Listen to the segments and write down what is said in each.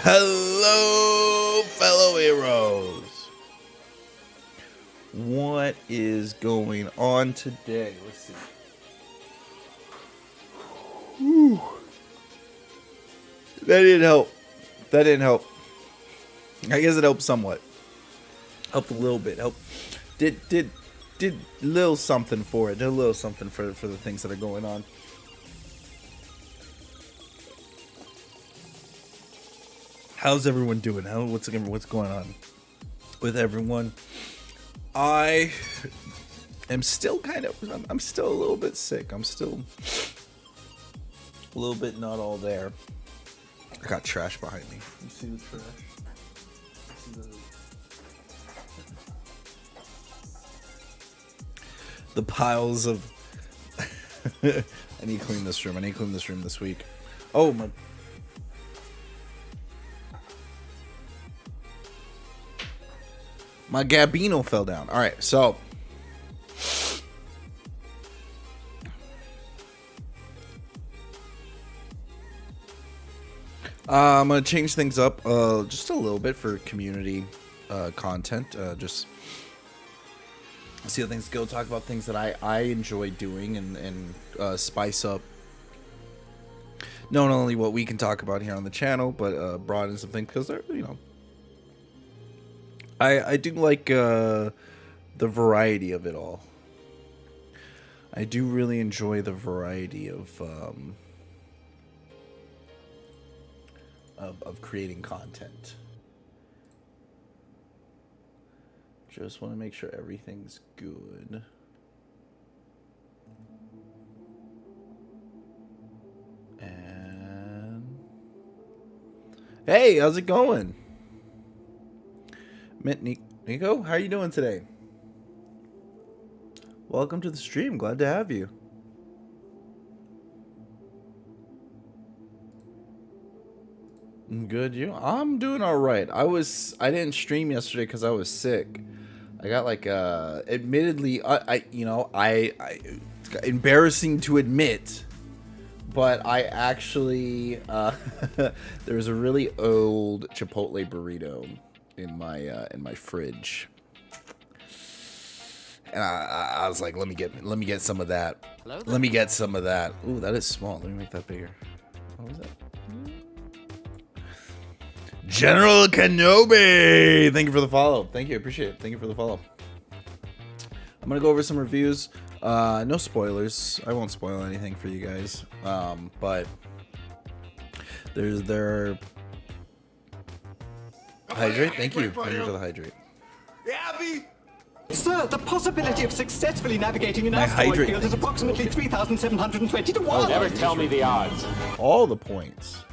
Hello, fellow heroes. What is going on today? Let's see. Whew. That didn't help. I guess it helped somewhat. Helped a little bit. Did a little something for it. Did a little something for the things that are going on. How's everyone doing? What's going on with everyone? I am still I'm still a little bit sick. I'm still a little bit not all there. I got trash behind me. You see the trash? The piles of I need to clean this room. I need to clean this room this week. Oh my Gabino fell down. All right, so I'm gonna change things up just a little bit for community content. Just see how things go. Talk about things that I enjoy doing and spice up not only what we can talk about here on the channel, but broaden some things because they're I do like the variety of it all. I do really enjoy the variety of creating content. Just want to make sure everything's good. And hey, how's it going? Nico, how are you doing today? Welcome to the stream. Glad to have you. Good, you? I'm doing all right. I didn't stream yesterday because I was sick. I got like admittedly, I embarrassing to admit, but I actually there was a really old Chipotle burrito in my fridge, and I was like, let me get some of that. Let me get some of that. Ooh, that is small. Let me make that bigger. What was that? General Kenobi, thank you for the follow. Thank you, I appreciate it. Thank you for the follow. I'm gonna go over some reviews. No spoilers. I won't spoil anything for you guys. But there. Hydrate. Thank you. Thank you for the hydrate. Abby. Sir, the possibility of successfully navigating an asteroid field is approximately 3,720 to 1. Never tell me the odds. All the points.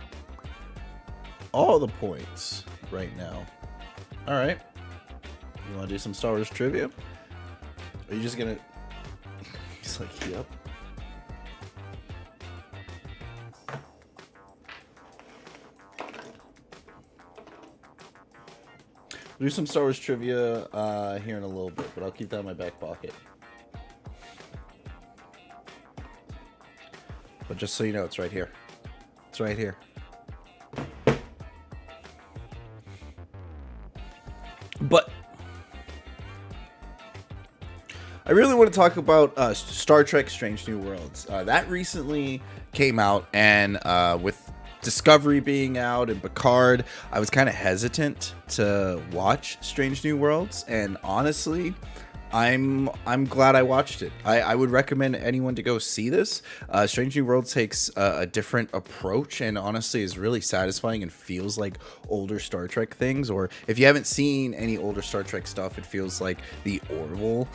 All the points right now. All right. You want to do some Star Wars trivia? Are you just gonna? He's like, yep. We'll do some Star Wars trivia here in a little bit, but I'll keep that in my back pocket. But just so you know, it's right here. It's right here. But I really want to talk about Star Trek Strange New Worlds. That recently came out, and with Discovery being out and Picard, I was kind of hesitant to watch Strange New Worlds, and honestly, I'm glad I watched it. I would recommend anyone to go see this. Strange New Worlds takes a different approach, and honestly is really satisfying and feels like older Star Trek things. Or if you haven't seen any older Star Trek stuff, it feels like the Orville,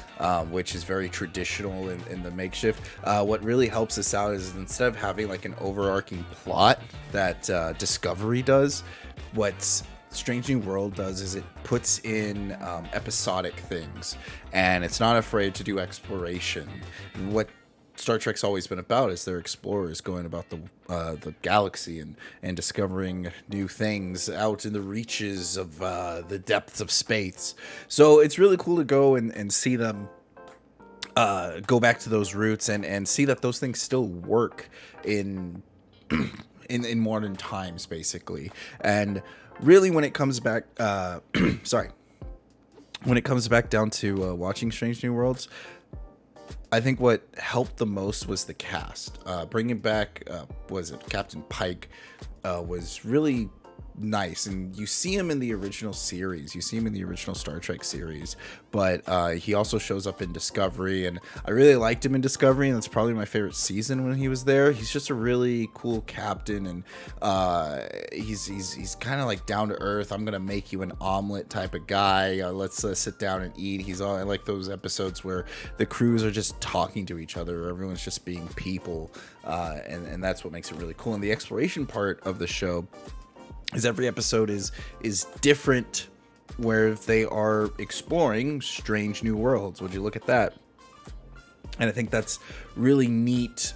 which is very traditional in the makeshift. What really helps us out is instead of having like an overarching plot that Discovery does, what's Strange New World does is it puts in episodic things, and it's not afraid to do exploration. And what Star Trek's always been about is they're explorers going about the galaxy and discovering new things out in the reaches of the depths of space. So it's really cool to go and see them go back to those roots and see that those things still work in modern times, basically. And really, when it comes back, when it comes back down to watching Strange New Worlds, I think what helped the most was the cast. Bringing back, was it Captain Pike, was really nice, and you see him in the original series, you see him in the original Star Trek series, but he also shows up in Discovery, and I really liked him in Discovery, and that's probably my favorite season when he was there. He's just a really cool captain, and he's kind of like down to earth. I'm gonna make you an omelet type of guy. Let's sit down and eat. I like those episodes where the crews are just talking to each other, everyone's just being people, and that's what makes it really cool. And the exploration part of the show is every episode is different, where they are exploring strange new worlds. Would you look at that? And I think that's really neat,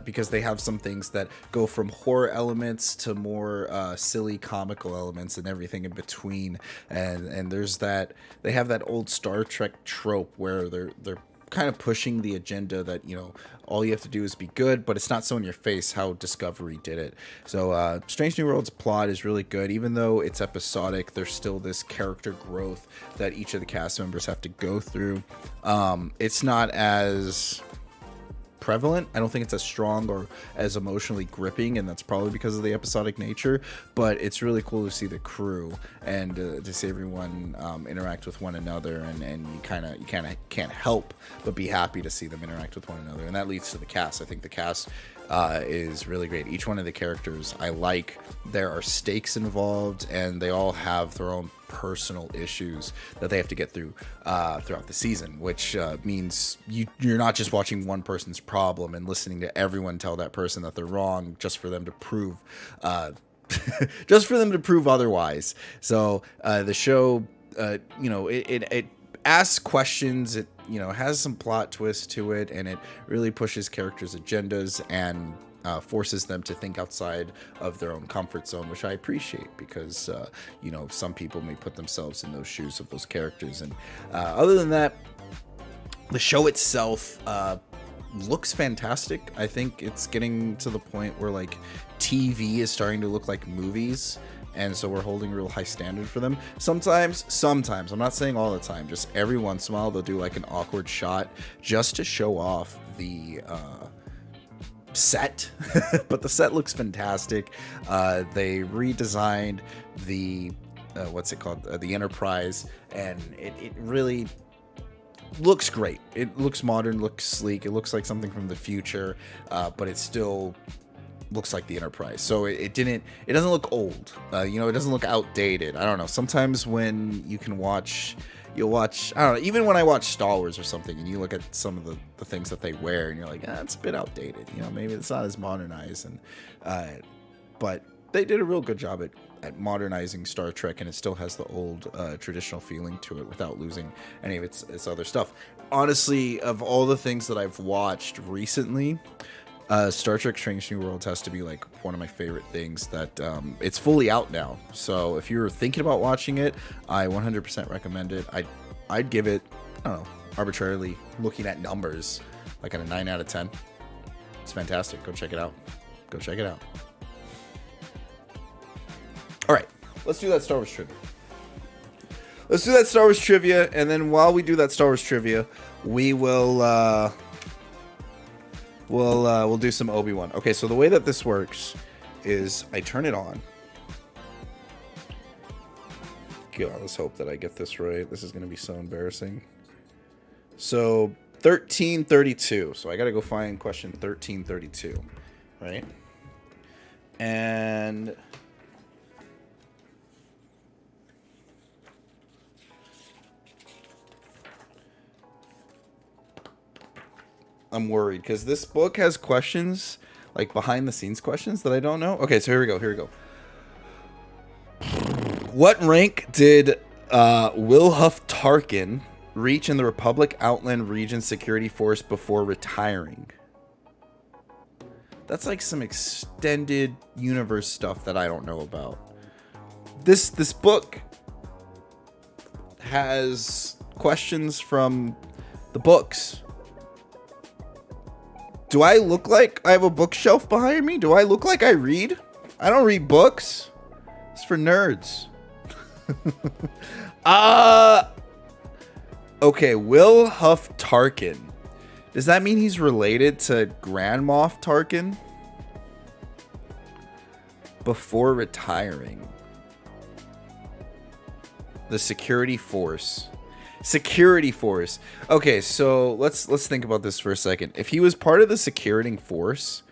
because they have some things that go from horror elements to more silly comical elements and everything in between. And there's that, they have that old Star Trek trope where they're kind of pushing the agenda that, you know, all you have to do is be good, but it's not so in your face how Discovery did it. So Strange New Worlds plot is really good. Even though it's episodic, there's still this character growth that each of the cast members have to go through. It's not as prevalent. I don't think it's as strong or as emotionally gripping, and that's probably because of the episodic nature. But it's really cool to see the crew and to see everyone interact with one another, and you kind of can't help but be happy to see them interact with one another, and that leads to the cast. I think the cast is really great. Each one of the characters I like. There are stakes involved, and they all have their own personal issues that they have to get through throughout the season, which means you're not just watching one person's problem and listening to everyone tell that person that they're wrong just for them to prove otherwise. So the show, it asks questions. It has some plot twists to it, and it really pushes characters' agendas and forces them to think outside of their own comfort zone, which I appreciate, because some people may put themselves in those shoes of those characters. And other than that, the show itself looks fantastic. I think it's getting to the point where like TV is starting to look like movies, and so we're holding a real high standard for them. Sometimes, I'm not saying all the time, just every once in a while they'll do like an awkward shot just to show off the set. But the set looks fantastic. They redesigned the the Enterprise, and it really looks great. It looks modern, looks sleek, it looks like something from the future, but it still looks like the Enterprise. So it doesn't look old. It doesn't look outdated. I don't know, sometimes when you'll watch, I don't know, even when I watch Star Wars or something, and you look at some of the things that they wear, and you're like, it's a bit outdated. Maybe it's not as modernized, but they did a real good job at modernizing Star Trek, and it still has the old traditional feeling to it without losing any of its other stuff. Honestly, of all the things that I've watched recently, Star Trek Strange New Worlds has to be like one of my favorite things. That it's fully out now, so if you're thinking about watching it, I 100% recommend it. I'd give it, I don't know, arbitrarily looking at numbers, like at a 9 out of 10. It's fantastic. Go check it out. All right, let's do that Star Wars trivia. And then while we do that Star Wars trivia, we will we'll do some Obi-Wan. Okay, so the way that this works is I turn it on. God, let's hope that I get this right. This is going to be so embarrassing. So 1332. So I got to go find question 1332, right? And I'm worried because this book has questions, like behind the scenes questions that I don't know. Okay, so here we go. What rank did Wilhuff Tarkin reach in the Republic Outland Region Security Force before retiring? That's like some extended universe stuff that I don't know about. This book has questions from the books. Do I look like I have a bookshelf behind me? Do I look like I read? I don't read books. It's for nerds. Okay, Wilhuff Tarkin. Does that mean he's related to Grand Moff Tarkin? Before retiring. The security force. Okay, so let's think about this for a second. If he was part of the security force,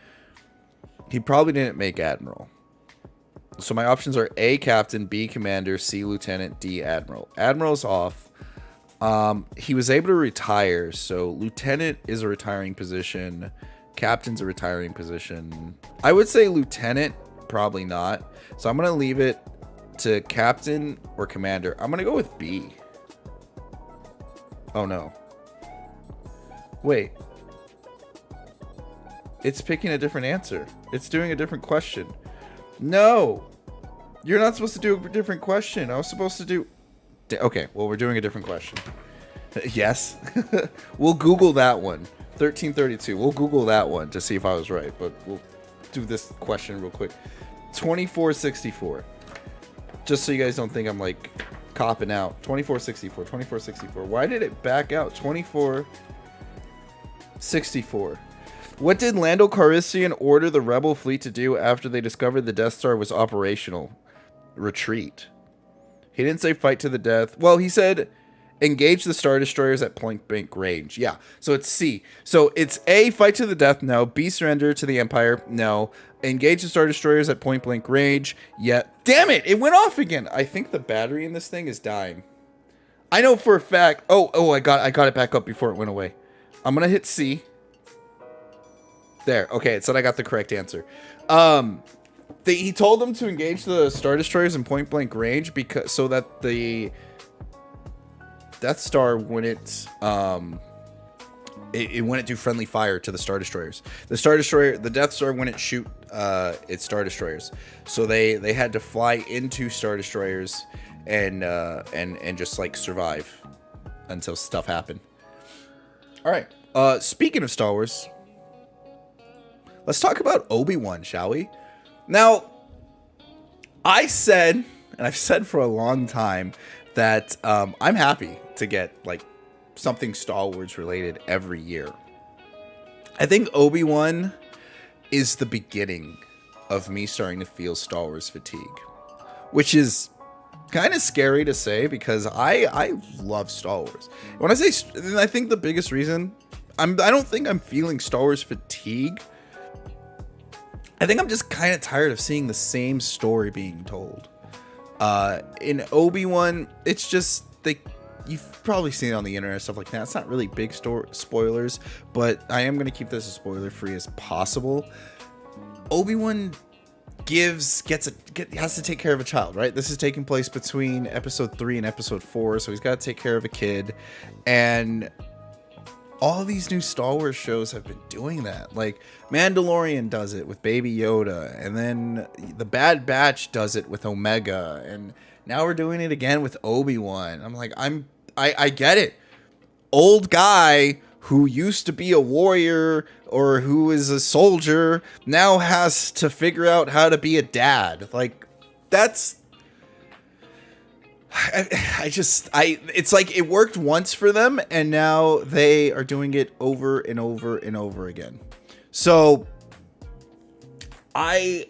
he probably didn't make admiral. So my options are A, captain, B, commander, C, lieutenant, D, admiral. Admiral's off. He was able to retire, so lieutenant is a retiring position. Captain's a retiring position. I would say lieutenant, probably not. So I'm going to leave it to captain or commander. I'm going to go with B. Oh no. Wait. It's picking a different answer. It's doing a different question. No. You're not supposed to do a different question. I was supposed to do... Okay, well, we're doing a different question. Yes. We'll Google that one. 1332. We'll Google that one to see if I was right, but we'll do this question real quick. 2464. Just so you guys don't think I'm like copping out. 2464. Why did it back out? 2464. What did Lando Calrissian order the Rebel fleet to do after they discovered the Death Star was operational? Retreat. He didn't say fight to the death. Well, he said engage the Star Destroyers at point blank range. Yeah, so it's C. So it's A, fight to the death, no. B, surrender to the Empire, no. Engage the Star Destroyers at point blank range, yeah. Damn it, it went off again. I think the battery in this thing is dying. I know for a fact. Oh, I got it back up before it went away. I'm going to hit C. There, okay, it said I got the correct answer. He told them to engage the Star Destroyers in point blank range so that the Death Star wouldn't it wouldn't do friendly fire to the Star Destroyers. The Death Star wouldn't shoot its Star Destroyers, so they had to fly into Star Destroyers and just like survive until stuff happened. All right. Speaking of Star Wars, let's talk about Obi-Wan, shall we? Now, I said, and I've said for a long time, that I'm happy to get like something Star Wars related every year. I think Obi-Wan is the beginning of me starting to feel Star Wars fatigue, which is kind of scary to say because I love Star Wars. When I say, I think the biggest reason I don't think I'm feeling Star Wars fatigue. I think I'm just kind of tired of seeing the same story being told. In Obi-Wan, it's just you've probably seen it on the internet, stuff like that. It's not really big spoilers, but I am going to keep this as spoiler free as possible. Obi-Wan has to take care of a child, right? This is taking place between episode 3 and episode 4, so he's got to take care of a kid, and all these new Star Wars shows have been doing that. Like Mandalorian does it with Baby Yoda, and then The Bad Batch does it with Omega, and now we're doing it again with Obi-Wan. I'm like, I get it. Old guy who used to be a warrior or who is a soldier now has to figure out how to be a dad. Like that's it's like it worked once for them, and now they are doing it over and over and over again. So I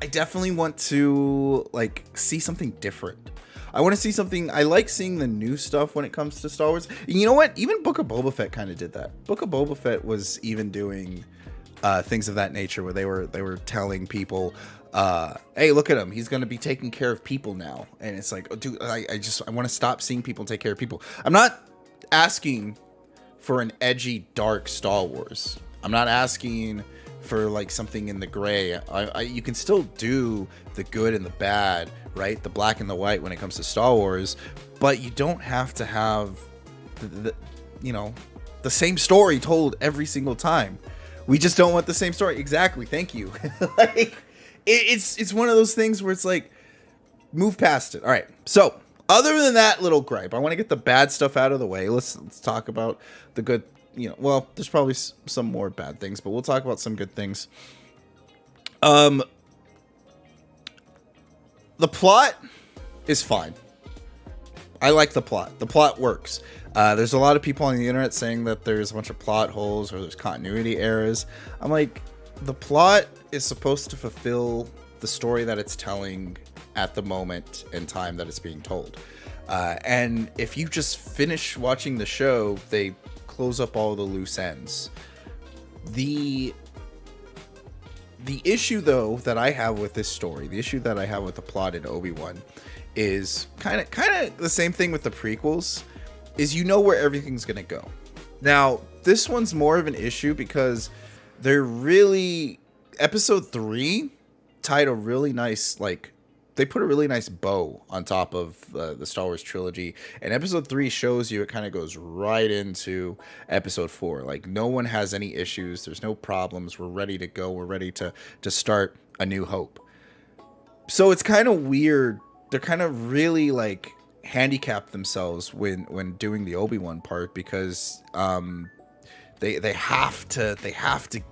definitely want to like see something different. I want to see something. I like seeing the new stuff when it comes to Star Wars. And you know what? Even Book of Boba Fett kind of did that. Book of Boba Fett was even doing things of that nature where they were telling people, hey, look at him, he's going to be taking care of people now. And it's like, oh, dude, I want to stop seeing people take care of people. I'm not asking for an edgy, dark Star Wars. I'm not asking for like something in the gray. You can still do the good and the bad, right? The black and the white when it comes to Star Wars, but you don't have to have the same story told every single time. We just don't want the same story. Exactly. Thank you. Like it's one of those things where it's like, move past it. All right. So other than that little gripe, I want to get the bad stuff out of the way. Let's talk about the good. Well, there's probably some more bad things, but we'll talk about some good things. The plot is fine. I like the plot. The plot works. There's a lot of people on the internet saying that there's a bunch of plot holes or there's continuity errors. I'm like, the plot is supposed to fulfill the story that it's telling at the moment and time that it's being told. And if you just finish watching the show, they close up all the loose ends. The issue, though, that I have with this story, the issue that I have with the plot in Obi-Wan is kind of the same thing with the prequels, is where everything's going to go. Now, this one's more of an issue because they're really... Episode 3 tied a really nice, they put a really nice bow on top of the Star Wars trilogy, and episode 3 shows you it kind of goes right into episode 4. Like, no one has any issues, there's no problems, we're ready to go, we're ready to start A New Hope. So it's kind of weird. They're kind of really handicapped themselves when doing the Obi-Wan part, because they have to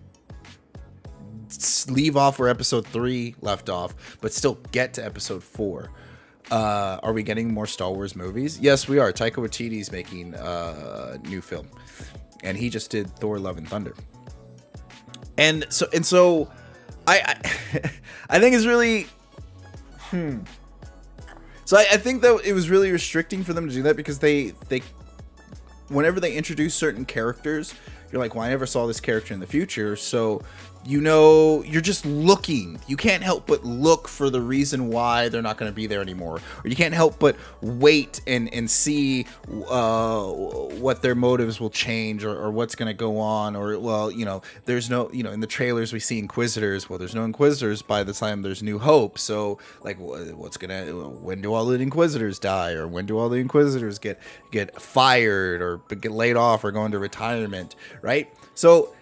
leave off where episode 3 left off, but still get to episode 4. Are we getting more Star Wars movies? Yes, we are. Taika Waititi's making a new film, and he just did Thor: Love and Thunder. And so I I think it's really So I think that it was really restricting for them to do that, because they whenever they introduce certain characters, you're like, well, I never saw this character in the future, so you're just looking. You can't help but look for the reason why they're not going to be there anymore, or you can't help but wait and see what their motives will change, or what's going to go on, or well, there's no, in the trailers we see Inquisitors. Well, there's no Inquisitors by the time there's New Hope. So like, when do all the Inquisitors die, or when do all the Inquisitors get fired, or get laid off, or go into retirement, right? So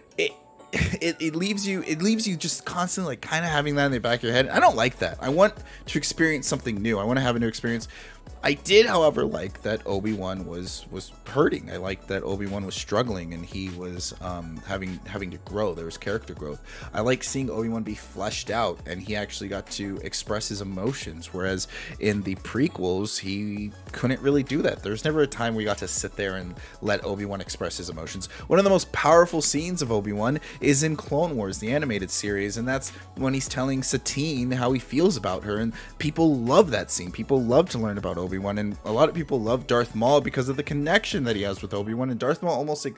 it leaves you just constantly like kind of having that in the back of your head. I don't like that. I want to experience something new. I want to have a new experience. I did, however, like that Obi-Wan was hurting. I liked that Obi-Wan was struggling, and he was having to grow. There was character growth. I like seeing Obi-Wan be fleshed out, and he actually got to express his emotions, whereas in the prequels, he couldn't really do that. There's never a time we got to sit there and let Obi-Wan express his emotions. One of the most powerful scenes of Obi-Wan is in Clone Wars, the animated series, and that's when he's telling Satine how he feels about her, and people love that scene. People love to learn about Obi-Wan, and a lot of people love Darth Maul because of the connection that he has with Obi-Wan, and Darth Maul almost like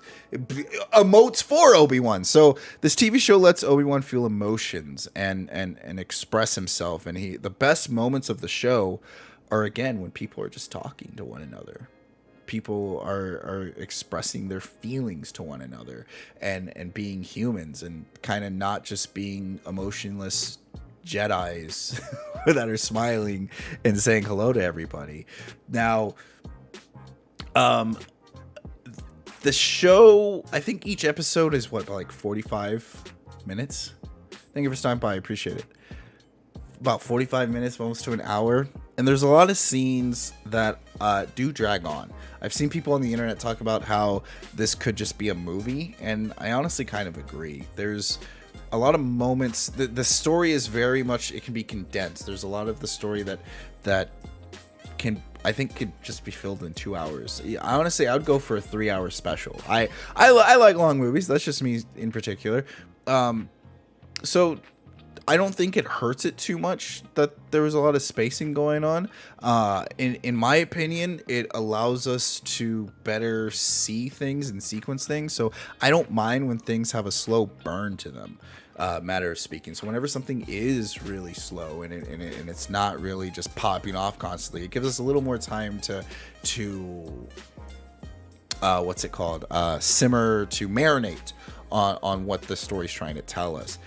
emotes for Obi-Wan. So this TV show lets Obi-Wan feel emotions and express himself, and the best moments of the show are, again, when people are just talking to one another. People are expressing their feelings to one another, and being humans, and kind of not just being emotionless Jedis that are smiling and saying hello to everybody. Now, the show, I think each episode is like 45 minutes. Thank you for stopping by. I appreciate it. About 45 minutes, almost to an hour. And there's a lot of scenes that do drag on. I've seen people on the internet talk about how this could just be a movie, and I honestly kind of agree. There's a lot of moments. The story is very much, it can be condensed. There's a lot of the story that can, I think, could just be filled in 2 hours. Honestly, I would go for a 3-hour special. I like long movies. That's just me in particular. So I don't think it hurts it too much that there was a lot of spacing going on. In my opinion, it allows us to better see things and sequence things. So I don't mind when things have a slow burn to them, matter of speaking. So whenever something is really slow and it's not really just popping off constantly, it gives us a little more time to what's it called? Simmer, to marinate on what the story's trying to tell us.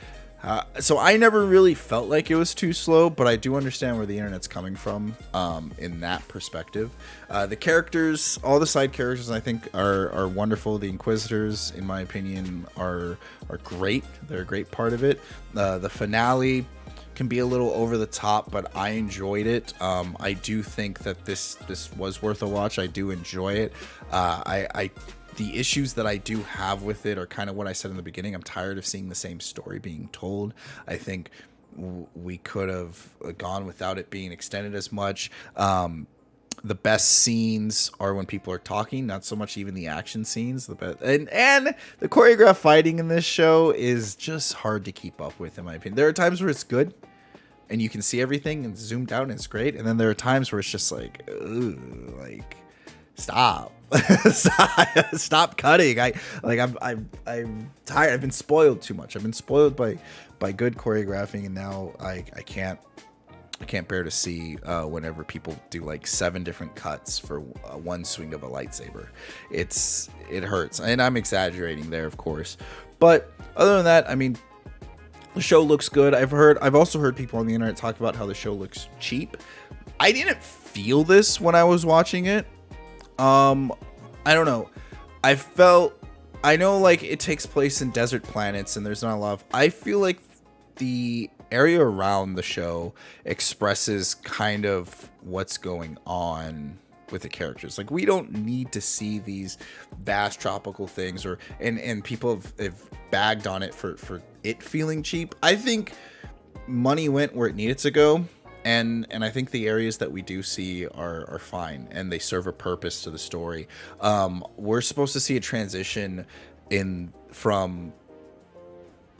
So I never really felt like it was too slow, but I do understand where the internet's coming from in that perspective. The characters, all the side characters, I think are wonderful. The Inquisitors, in my opinion, are great. They're a great part of it. The finale can be a little over the top, but I enjoyed it. I do think that this was worth a watch. I do enjoy it. The issues that I do have with it are kind of what I said in the beginning. I'm tired of seeing the same story being told. I think we could have gone without it being extended as much. The best scenes are when people are talking, not so much even the action scenes. And the choreographed fighting in this show is just hard to keep up with, in my opinion. There are times where it's good and you can see everything and zoomed out and it's great. And then there are times where it's just like, ooh, like, stop. Stop cutting. I'm tired. I've been spoiled too much. I've been spoiled by good choreographing, and now I can't bear to see whenever people do like 7 different cuts for one swing of a lightsaber. It hurts, and I'm exaggerating there, of course. But other than that, I mean, the show looks good. I've also heard people on the internet talk about how the show looks cheap. I didn't feel this when I was watching it. I don't know. I know like it takes place in desert planets and there's not a lot of, I feel like the area around the show expresses kind of what's going on with the characters. Like, we don't need to see these vast tropical things, and people have bagged on it for it feeling cheap. I think money went where it needed to go. And I think the areas that we do see are fine, and they serve a purpose to the story. We're supposed to see a transition from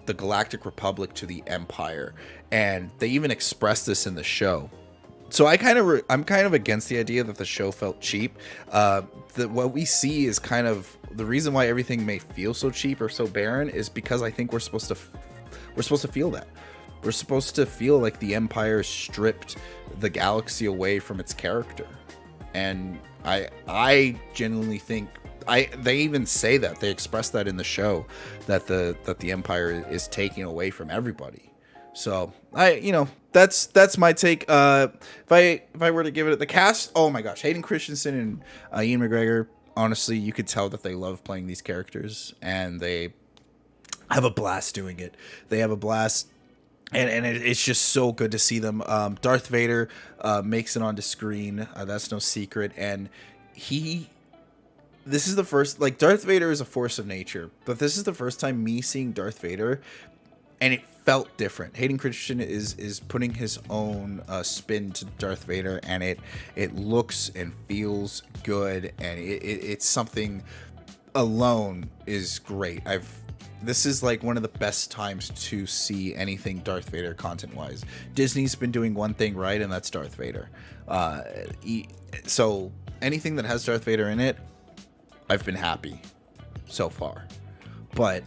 the Galactic Republic to the Empire, and they even expressed this in the show. So I'm kind of against the idea that the show felt cheap. That what we see is kind of the reason why everything may feel so cheap or so barren is because I think we're supposed to feel that. We're supposed to feel like the Empire stripped the galaxy away from its character, and I genuinely think they even say that, they express that in the show, that the Empire is taking away from everybody. So that's my take. If I were to give it the cast, oh my gosh, Hayden Christensen and Ian McGregor, honestly, you could tell that they love playing these characters and they have a blast doing it. They have a blast. And it's just so good to see them. Darth Vader makes it onto screen. That's no secret. And this is the first, like, Darth Vader is a force of nature, but this is the first time me seeing Darth Vader, and it felt different. Hayden Christensen is putting his own spin to Darth Vader, and it looks and feels good, and it's something alone is great. This is like one of the best times to see anything Darth Vader content-wise. Disney's been doing one thing right, and that's Darth Vader. So anything that has Darth Vader in it, I've been happy so far. But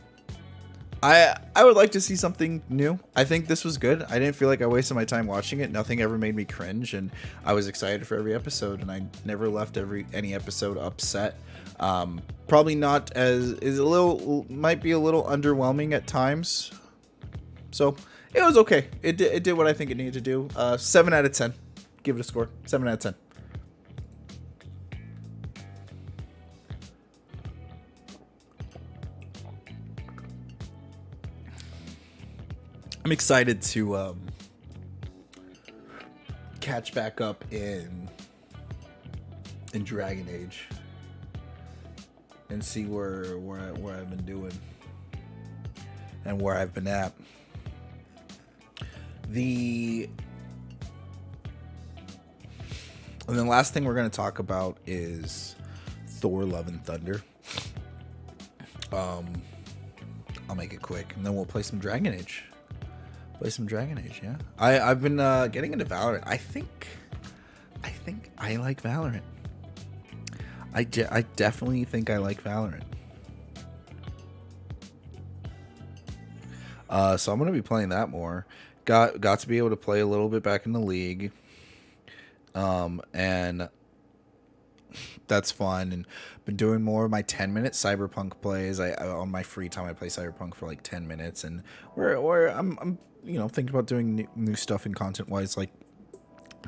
I would like to see something new. I think this was good. I didn't feel like I wasted my time watching it. Nothing ever made me cringe, and I was excited for every episode, and I never left any episode upset. Probably not might be a little underwhelming at times. So it was okay. It did what I think it needed to do. 7 out of 10. Give it a score. 7 out of 10. I'm excited to catch back up in Dragon Age and see where I've been doing and where I've been at. And then last thing we're going to talk about is Thor: Love and Thunder. I'll make it quick, and then we'll play some Dragon Age. Yeah. I've been getting into Valorant. I think I like Valorant. I definitely think I like Valorant. So I'm gonna be playing that more. Got to be able to play a little bit back in the league. And that's fun, and been doing more of my 10-minute Cyberpunk plays. I on my free time I play Cyberpunk for like 10 minutes, and I'm thinking about doing new stuff and content wise, like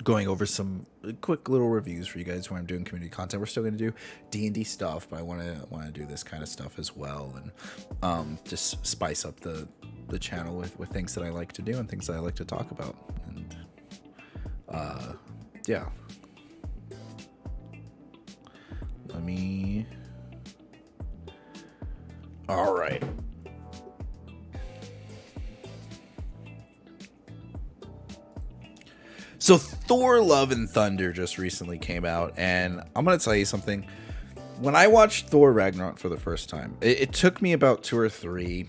going over some quick little reviews for you guys when I'm doing community content. We're still going to do D&D stuff, but I want to do this kind of stuff as well, and just spice up the channel with things that I like to do and things that I like to talk about. And yeah. All right. So Thor: Love and Thunder just recently came out, and I'm going to tell you something. When I watched Thor Ragnarok for the first time, it took me about 2 or 3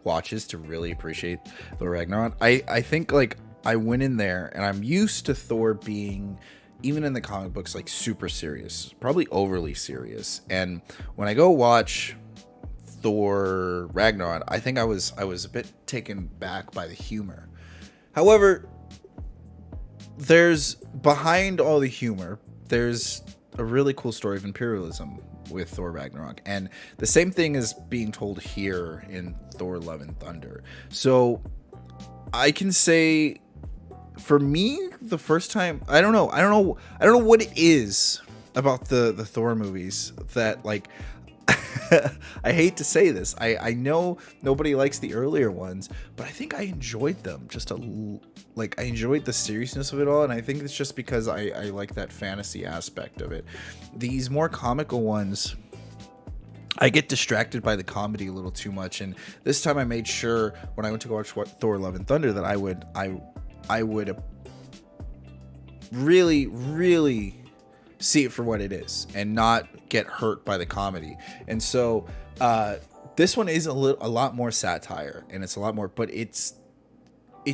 watches to really appreciate Thor Ragnarok. I think, like, I went in there, and I'm used to Thor being, even in the comic books, like, super serious, probably overly serious. And when I go watch Thor Ragnarok, I think I was a bit taken back by the humor. However, there's, behind all the humor, there's a really cool story of imperialism with Thor Ragnarok, and the same thing is being told here in Thor: Love and Thunder. So I can say, for me, the first time, I don't know what it is about the Thor movies that, like, I hate to say this. I know nobody likes the earlier ones, but I think I enjoyed them. I enjoyed the seriousness of it all, and I think it's just because I like that fantasy aspect of it. These more comical ones, I get distracted by the comedy a little too much, and this time I made sure when I went to go watch Thor: Love and Thunder that I would really, really see it for what it is and not get hurt by the comedy. And so This one is a lot more satire, and it's a lot more, but it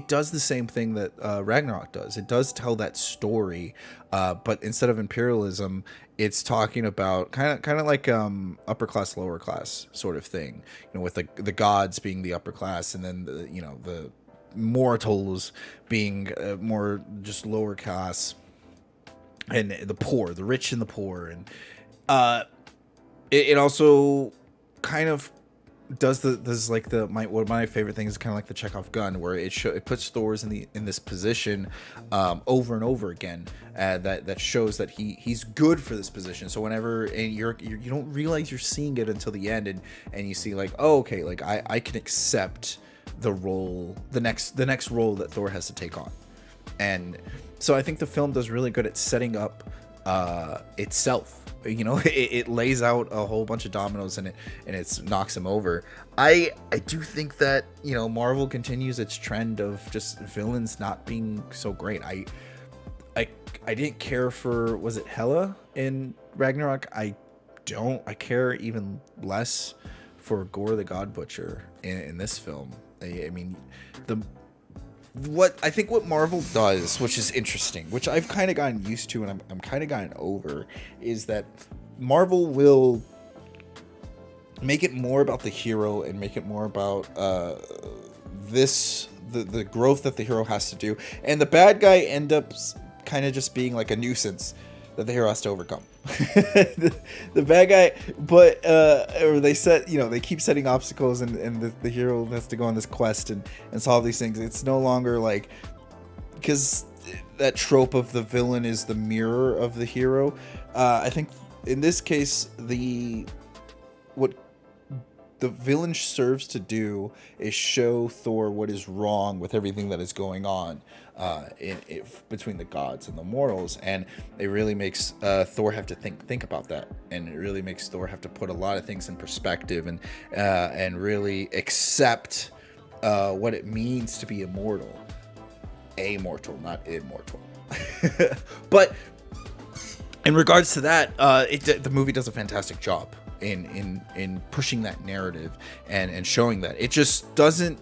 does the same thing that Ragnarok does. It does tell that story, but instead of imperialism, it's talking about kind of like upper class, lower class sort of thing. You know, with the gods being the upper class, and then the mortals being more just lower class, and the poor, the rich and the poor, and it also kind of does one of my favorite things is kind of like the Chekhov gun, where it puts Thor's in this position over and over again, that shows that he's good for this position. So whenever you don't realize you're seeing it until the end, and you see like, oh, okay, like I can accept the role, the next role that Thor has to take on. And so I think the film does really good at setting up itself. You know, it lays out a whole bunch of dominoes and it knocks them over. I do think that, you know, Marvel continues its trend of just villains not being so great. I didn't care for, was it Hela in Ragnarok? I care even less for Gore the God Butcher in this film. I mean, what Marvel does, which is interesting, which I've kind of gotten used to and I'm kind of gotten over, is that Marvel will make it more about the hero and make it more about the growth that the hero has to do, and the bad guy end up kind of just being like a nuisance that the hero has to overcome. the bad guy, but or they keep setting obstacles, and the hero has to go on this quest and solve these things. It's no longer like, because that trope of the villain is the mirror of the hero. I think in this case, what the villain serves to do is show Thor what is wrong with everything that is going on between the gods and the mortals, and it really makes Thor have to think about that, and it really makes Thor have to put a lot of things in perspective and really accept what it means to be immortal, not immortal. But in regards to that, the movie does a fantastic job in pushing that narrative and showing that. It just doesn't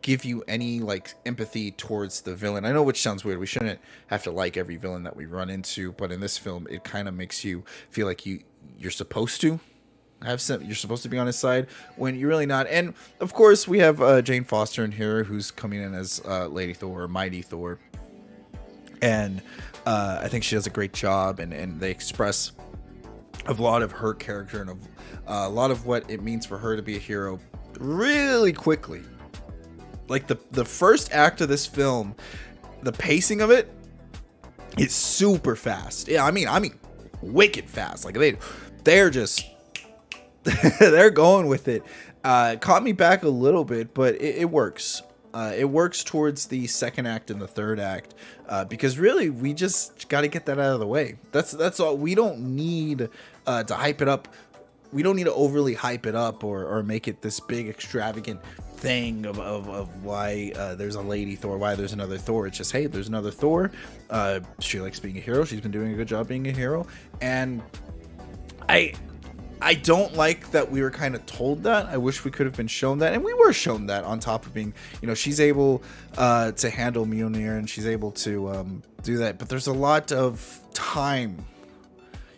give you any like empathy towards the villain. I know, which sounds weird. We shouldn't have to like every villain that we run into, but in this film, it kind of makes you feel like you're supposed to you're supposed to be on his side when you're really not. And of course, we have Jane Foster in here, who's coming in as Lady Thor, or Mighty Thor, and I think she does a great job, and they express a lot of her character and a lot of what it means for her to be a hero really quickly. Like the first act of this film, the pacing of it is super fast. Yeah, I mean wicked fast. Like they're just they're going with it. Caught me back a little bit, but it works. It works towards the second act and the third act, because really we just got to get that out of the way. That's all. We don't need to hype it up. We don't need to overly hype it up or make it this big extravagant thing of why there's a Lady Thor, why there's another Thor. It's just, hey, there's another Thor. She likes being a hero. She's been doing a good job being a hero, and I don't like that we were kind of told that. I wish we could have been shown that, and we were shown that, on top of being, she's able to handle Mjolnir, and she's able to do that. But there's a lot of time,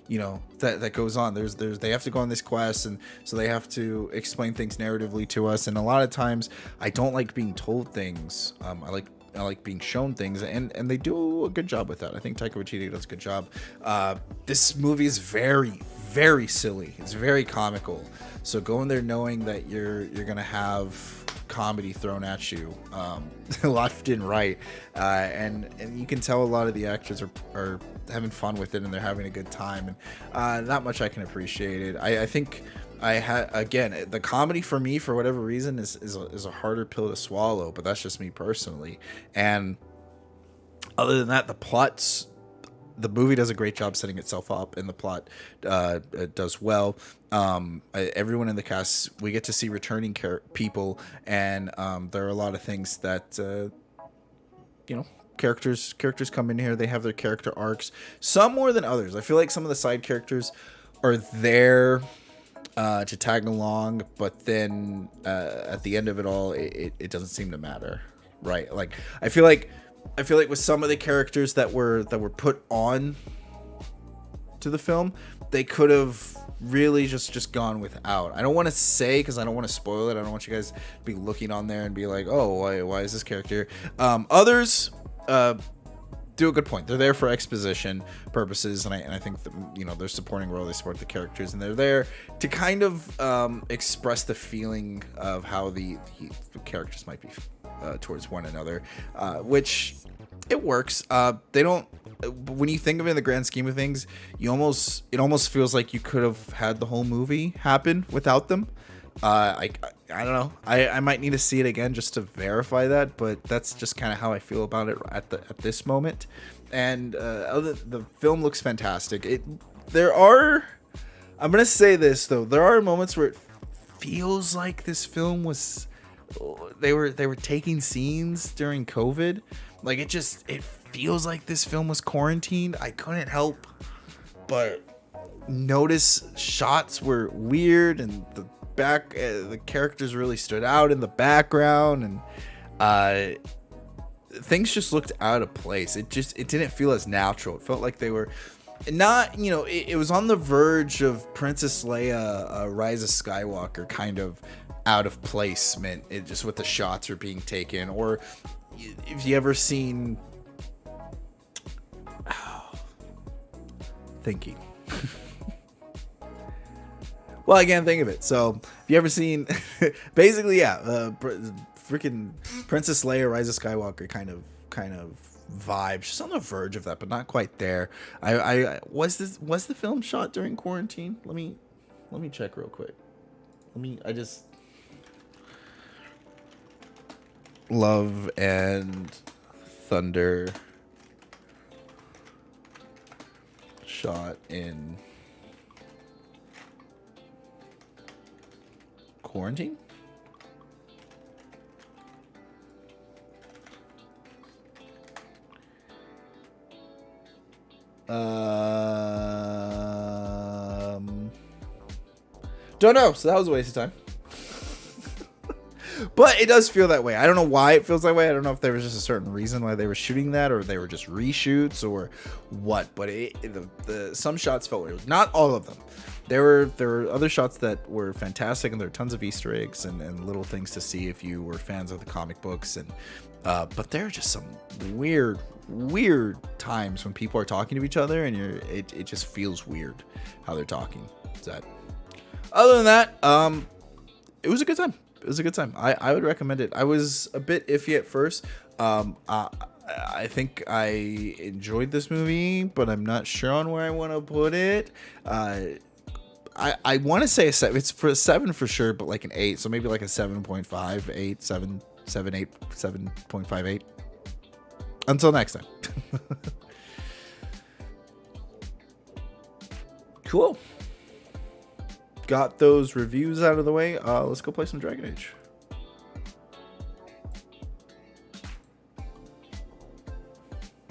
that goes on. They have to go on this quest, and so they have to explain things narratively to us. And a lot of times, I don't like being told things. I like being shown things, and they do a good job with that. I think Taika Waititi does a good job. This movie is very, very silly. It's very comical. So go in there knowing that you're gonna have comedy thrown at you, left and right, and you can tell a lot of the actors are having fun with it, and they're having a good time, and not much I can appreciate it. I think I had, again, the comedy for me, for whatever reason, is a harder pill to swallow, but that's just me personally. And other than that, the movie does a great job setting itself up, and the plot does well. Everyone in the cast, we get to see returning people, and there are a lot of things that characters come in here. They have their character arcs, some more than others. I feel like some of the side characters are there to tag along, but then at the end of it all, it doesn't seem to matter, right? Like I feel like with some of the characters that were put on to the film, they could have really just gone without. I don't want to say, because I don't want to spoil it. I don't want you guys to be looking on there and be like, oh, why is this character? Others do a good point. They're there for exposition purposes, and I think that, you know, they're supporting role. They support the characters, and they're there to kind of express the feeling of how the characters might be towards one another, which it works. They don't. When you think of it in the grand scheme of things, it almost feels like you could have had the whole movie happen without them. I don't know. I might need to see it again just to verify that, but that's just kind of how I feel about it at this moment. And the film looks fantastic. I'm gonna say this though, there are moments where it feels like this film was they were taking scenes during COVID. Like it feels like this film was quarantined. I couldn't help but notice shots were weird, and the characters really stood out in the background, and things just looked out of place. It didn't feel as natural. It felt like they were not, you know, it was on the verge of Princess Leia, Rise of Skywalker kind of out of placement. It just with the shots are being taken, or if you ever seen thinking. Well, I can't think of it. So, if you ever seen, basically, yeah, freaking Princess Leia, Rise of Skywalker kind of vibe, just on the verge of that, but not quite there. Was the film shot during quarantine? Let me check real quick. I just Love and Thunder shot in quarantine? Don't know. So that was a waste of time. But it does feel that way. I don't know why it feels that way. I don't know if there was just a certain reason why they were shooting that, or they were just reshoots, or what. But some shots felt weird. Not all of them. There were other shots that were fantastic, and there are tons of Easter eggs and little things to see if you were fans of the comic books. And but there are just some weird times when people are talking to each other, and it just feels weird how they're talking. Other than that, it was a good time. It was a good time. I would recommend it. I was a bit iffy at first. I think I enjoyed this movie, but I'm not sure on where I want to put it. I want to say a 7. It's for a 7 for sure, but like an 8. So maybe like a 7.5, 8, 7, 8, 7.58. Until next time. Cool. Got those reviews out of the way. Let's go play some Dragon Age.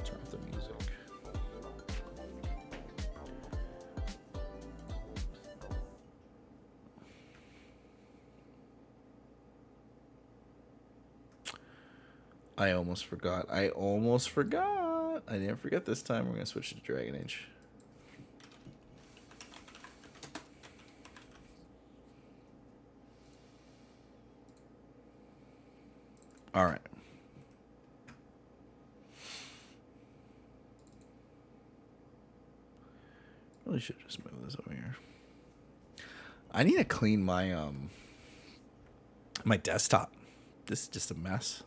Turn off the music. I almost forgot. I didn't forget this time. We're going to switch to Dragon Age. All right. Really should just move this over here. I need to clean my my desktop. This is just a mess.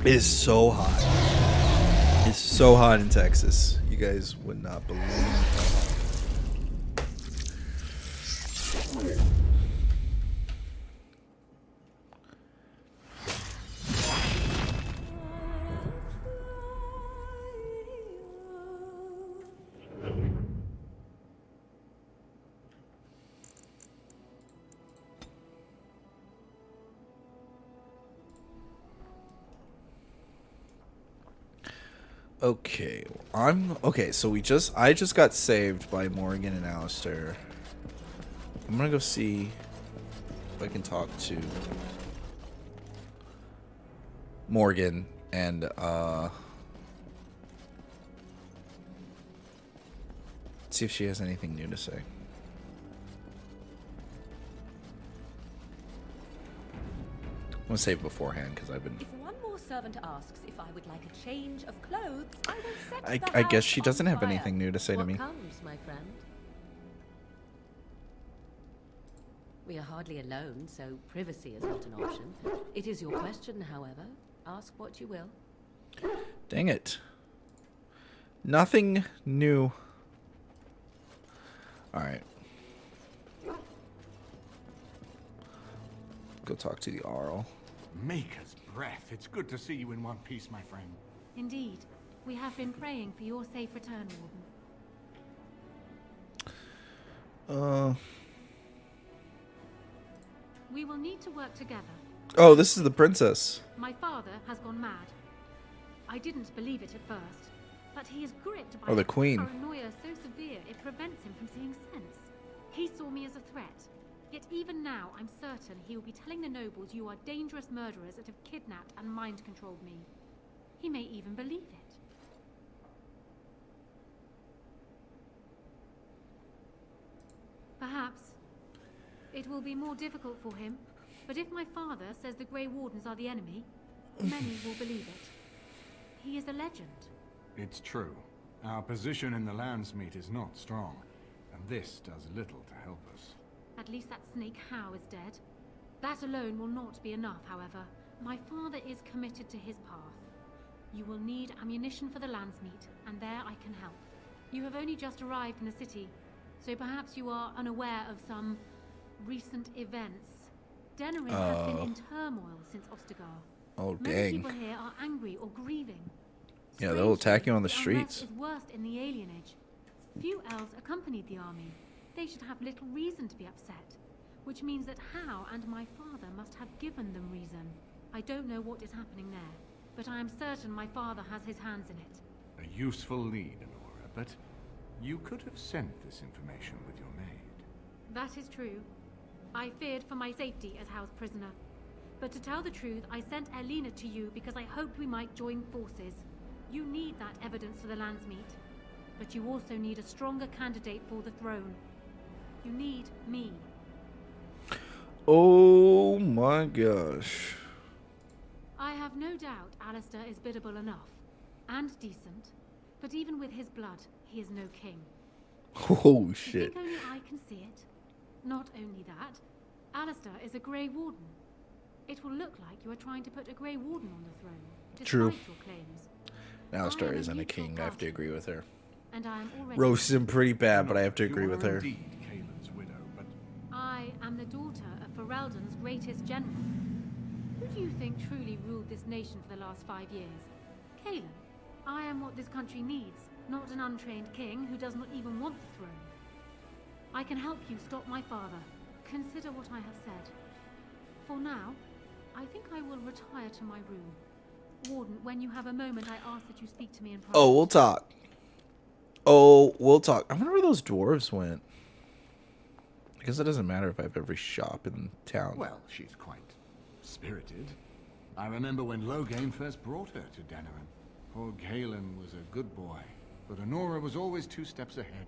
It is so hot. It's so hot in Texas. You guys would not believe how hot. Okay, so I just got saved by Morgan and Alistair. I'm gonna go see if I can talk to Morgan and see if she has anything new to say. I'm gonna save beforehand because I've been. If one more servant asks if I would like a change of clothes, I will set the I guess house she on doesn't have fire. anything new to say to What me. comes, my friend? We are hardly alone, so privacy is not an option. It is your question, however. Ask what you will. Dang it. Nothing new. Alright. Go talk to the Arl. Maker's breath. It's good to see you in one piece, my friend. Indeed. We have been praying for your safe return, Warden. We will need to work together. Oh, this is the princess. My father has gone mad. I didn't believe it at first, but he is gripped by Oh, the a queen. paranoia so severe it prevents him from seeing sense. He saw me as a threat. Yet even now, I'm certain he will be telling the nobles you are dangerous murderers that have kidnapped and mind-controlled me. He may even believe it. Perhaps. It will be more difficult for him, but if my father says the Grey Wardens are the enemy, many will believe it. He is a legend. It's true. Our position in the Landsmeet is not strong, and this does little to help us. At least that snake Howe is dead. That alone will not be enough, however. My father is committed to his path. You will need ammunition for the Landsmeet, and there I can help. You have only just arrived in the city, so perhaps you are unaware of some recent events. Denerim has been in turmoil since Ostagar. Oh, Many dang. people here are angry or grieving. Yeah, they'll attack you on the Strangely, unrest streets. is worst in the alienage. Few elves accompanied the army. They should have little reason to be upset, which means that Howe and my father must have given them reason. I don't know what is happening there, but I am certain my father has his hands in it. A useful lead, Honora, but you could have sent this information with your maid. That is true. I feared for my safety as Howe's prisoner. But to tell the truth, I sent Elena to you because I hoped we might join forces. You need that evidence for the Landsmeet. But you also need a stronger candidate for the throne. You need me. Oh my gosh. I have no doubt Alistair is biddable enough. And decent. But even with his blood, he is no king. Oh You shit. think only I can see it? Not only that, Alistair is a Grey Warden. It will look like you are trying to put a Grey Warden on the throne, despite True. your claims. Alistair I am a isn't a neutral king. I have to party, agree with her. And I am already... Roasted him pretty bad, but I Honora, have to agree you with are her. Indeed, Kaelin's widow, but I am the daughter of Ferelden's greatest general. Who do you think truly ruled this nation for the last 5 years? Kaelin. I am what this country needs, not an untrained king who does not even want the throne. I can help you stop my father. Consider what I have said. For now, I think I will retire to my room. Warden, when you have a moment, I ask that you speak to me in private. Oh, we'll talk. Oh, we'll talk. I wonder where those dwarves went. I guess it doesn't matter if I have every shop in town. well, she's quite spirited. I remember when Loghain first brought her to Denerim. Poor Kaelin was a good boy, but Honora was always 2 steps ahead.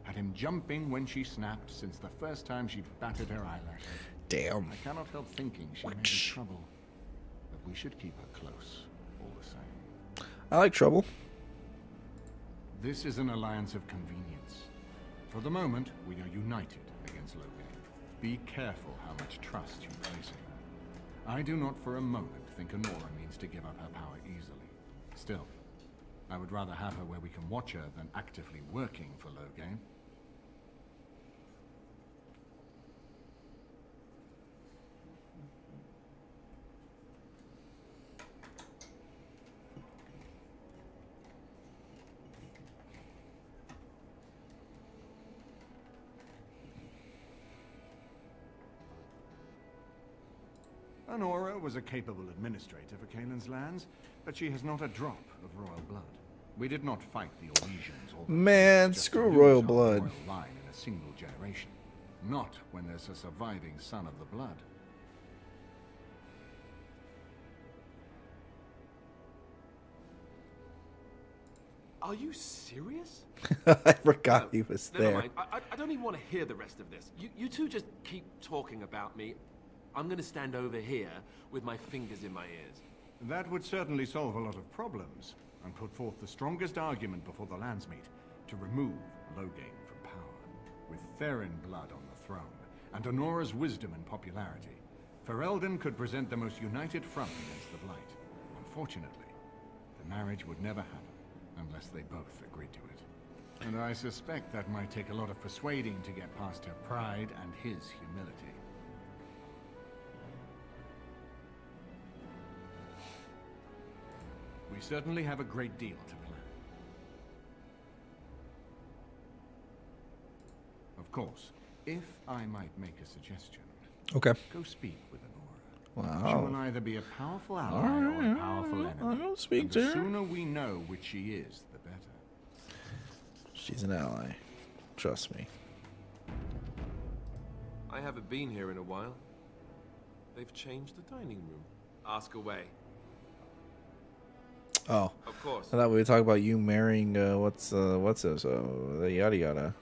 Had him jumping when she snapped since the first time she batted her eyelashes. Damn. I cannot help thinking she may be trouble, but we should keep her close, all the same. I like trouble. This is an alliance of convenience. For the moment, we are united against Loghain. Be careful how much trust you place in her. I do not for a moment think Honora means to give up her power easily. Still, I would rather have her where we can watch her than actively working for Loghain. Honora was a capable administrator for Kaelin's lands, but she has not a drop of royal blood. We did not fight the Orlesians or the Man, just to screw lose royal our blood. royal line in a single generation. Not when there's a surviving son of the blood. Are you serious? I forgot he was Never there. mind. I don't even want to hear the rest of this. You two just keep talking about me. I'm going to stand over here with my fingers in my ears. That would certainly solve a lot of problems, and put forth the strongest argument before the Landsmeet to remove Loghain from power. With Therin blood on the throne, and Honora's wisdom and popularity, Ferelden could present the most united front against the Blight. Unfortunately, the marriage would never happen unless they both agreed to it. And I suspect that might take a lot of persuading to get past her pride and his humility. We certainly have a great deal to plan. Of course, if I might make a suggestion, Okay. go speak with Honora. Wow. She will either be a powerful ally or a powerful enemy. I'll speak And to the her. sooner we know which she is, the better. She's an ally. Trust me. I haven't been here in a while. They've changed the dining room. Ask away. Oh. Of course. I thought we were talking about you marrying, what's this? The yada yada.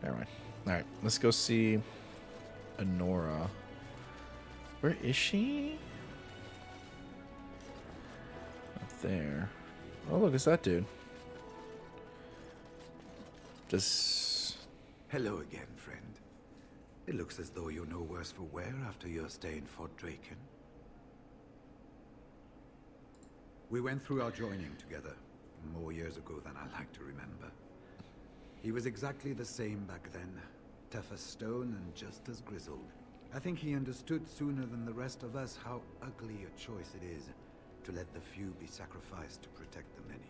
Never mind. Alright, let's go see Honora. Where is she? Up there. Oh, look, it's that dude. Just... Hello again, friend. It looks as though you're no worse for wear after your stay in Fort Draken. We went through our joining together, more years ago than I like to remember. He was exactly the same back then, tough as stone and just as grizzled. I think he understood sooner than the rest of us how ugly a choice it is to let the few be sacrificed to protect the many.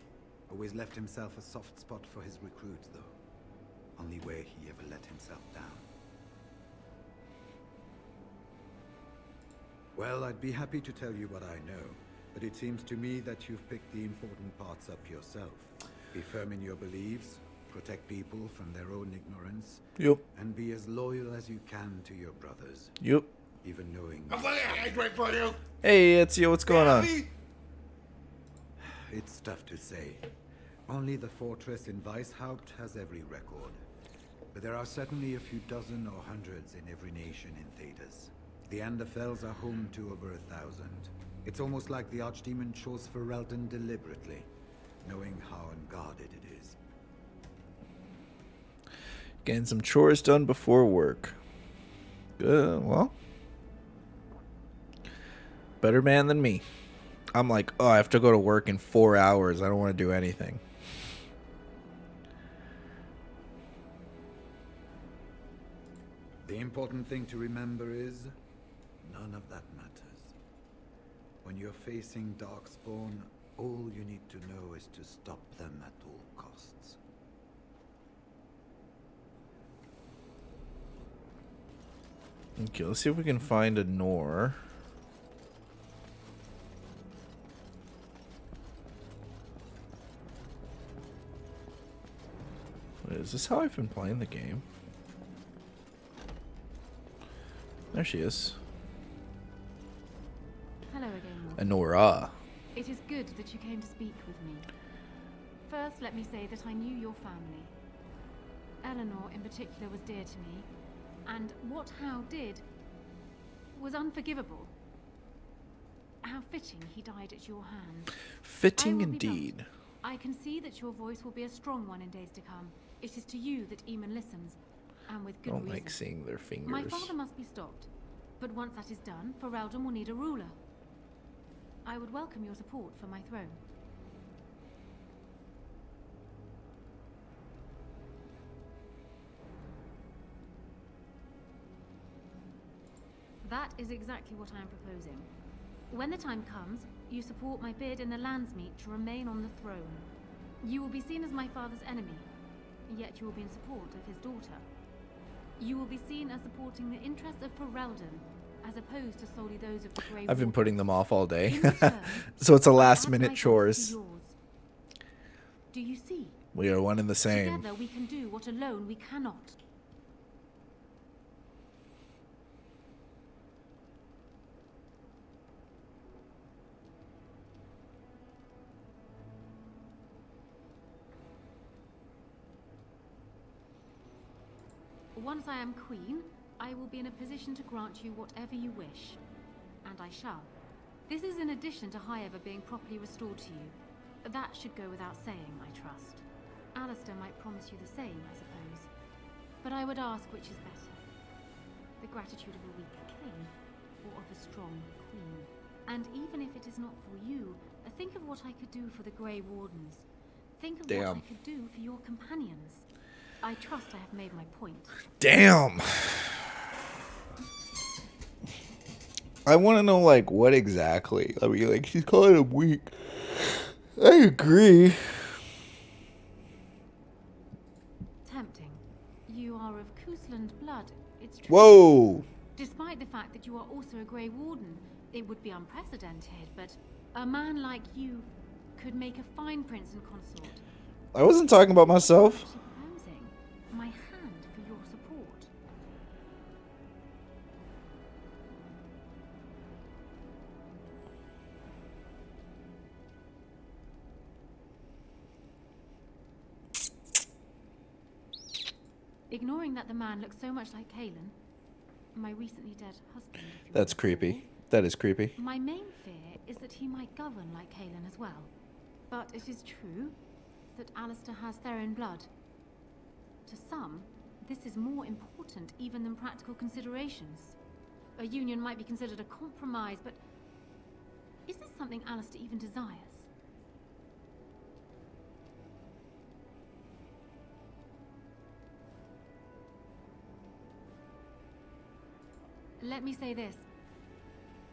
Always left himself a soft spot for his recruits, though. Only way he ever let himself down. Well, I'd be happy to tell you what I know, but it seems to me that you've picked the important parts up yourself. Be firm in your beliefs, protect people from their own ignorance, Yup. and be as loyal as you can to your brothers, Yup. even knowing... for you. Hey, it's you. What's going on? It's tough to say. Only the fortress in Weishaupt has every record. But there are certainly a few dozen or hundreds in every nation in Thedas. The Anderfells are home to over 1,000. It's almost like the Archdemon chose Ferelden deliberately, knowing how unguarded it is. Getting some chores done before work. Good. Well, better man than me. I'm like, oh, I have to go to work in 4 hours. I don't want to do anything. The important thing to remember is, none of that matters. When you're facing Darkspawn, all you need to know is to stop them at all costs. Okay, let's see if we can find a Nor. Wait, is this how I've been playing the game? There she is. Hello again, Wolf. Honora. It is good that you came to speak with me. First, let me say that I knew your family. Eleanor, in particular, was dear to me, and what Hal did was unforgivable. How fitting he died at your hands. Fitting I will be blunt. indeed. I can see that your voice will be a strong one in days to come. It is to you that Eamon listens, and with I good don't reason. like seeing their fingers. My father must be stopped, but once that is done, Ferelden will need a ruler. I would welcome your support for my throne. That is exactly what I am proposing. When the time comes, you support my bid in the Landsmeet to remain on the throne. You will be seen as my father's enemy, yet you will be in support of his daughter. You will be seen as supporting the interests of Ferelden, as opposed to solely those of the Grey I've been Wardens. putting them off all day. In return, So it's a I last add minute my chores. thoughts to yours. Do you see? We are one and the same. Together we can do what alone we cannot. Once I am queen, I will be in a position to grant you whatever you wish. And I shall. This is in addition to Highever being properly restored to you. That should go without saying, I trust. Alistair might promise you the same, I suppose. But I would ask which is better. The gratitude of a weak king, or of a strong queen. And even if it is not for you, think of what I could do for the Grey Wardens. Think of what I could do for your companions. I trust I have made my point. Damn. I want to know, like, what exactly. I mean, like, she's calling him weak. I agree. Tempting. You are of Cousland blood, it's true. Whoa. Despite the fact that you are also a Grey Warden, it would be unprecedented, but a man like you could make a fine prince and consort. I wasn't talking about myself. Proposing my hand for your support. Ignoring that the man looks so much like Kalen, my recently dead husband. If you That's will. creepy. That is creepy. My main fear is that he might govern like Kalen as well. But it is true that Alistair has Theron blood. To some, this is more important even than practical considerations. A union might be considered a compromise, but is this something Alistair even desires? Let me say this.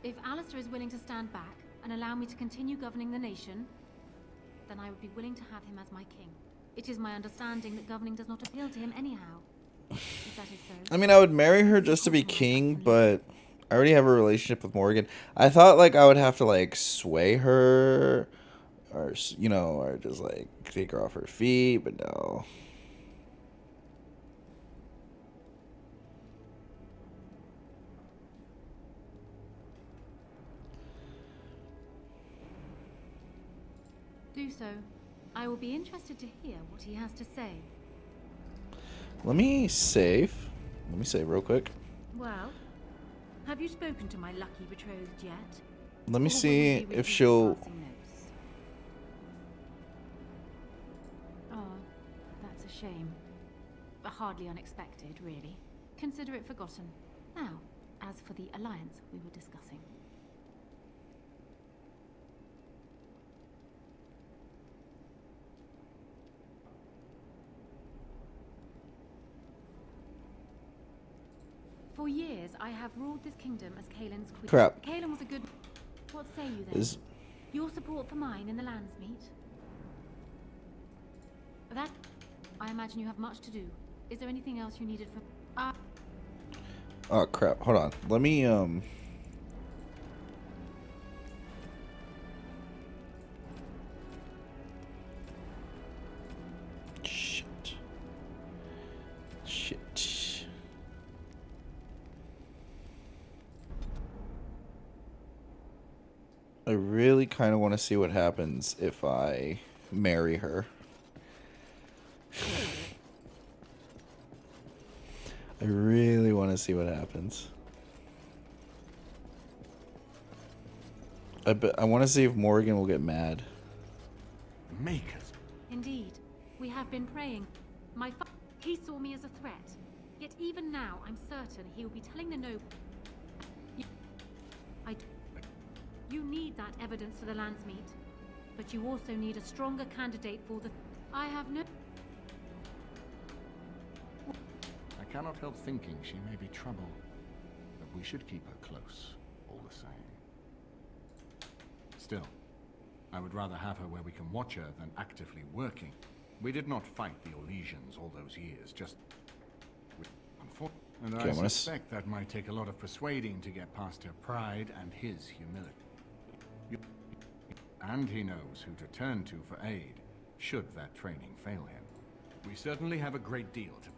If Alistair is willing to stand back and allow me to continue governing the nation, then I would be willing to have him as my king. It is my understanding that governing does not appeal to him anyhow. If that is so. I mean, I would marry her just to be king, but I already have a relationship with Morgan. I thought, like, I would have to, like, sway her or, you know, or just, like, take her off her feet, but no. Do so. I will be interested to hear what he has to say. Let me save. Let me save real quick. Well, have you spoken to my lucky betrothed yet? Let me Or will see you be if reading she'll... passing notes? Oh, that's a shame. But hardly unexpected, really. Consider it forgotten. Now, as for the alliance we were discussing. For years, I have ruled this kingdom as Kalen's queen. Crap. Kalen was a good... What say you then? Is... Your support for mine in the Landsmeet? That... I imagine you have much to do. Is there anything else you needed for... Oh, crap. Hold on. Let me, Shit. Shit. I really kind of want to see what happens if I marry her. I really want to see what happens. I want to see if Morgan will get mad. Makers. Indeed. We have been praying. He saw me as a threat. Yet even now, I'm certain he will be telling the noble... You need that evidence for the Landsmeet. But you also need a stronger candidate for the... I have no... I cannot help thinking she may be trouble, but we should keep her close, all the same. Still, I would rather have her where we can watch her than actively working. We did not fight the Orlesians all those years, just... And Okay, I suspect that might take a lot of persuading to get past her pride and his humility. And he knows who to turn to for aid, should that training fail him. We certainly have a great deal to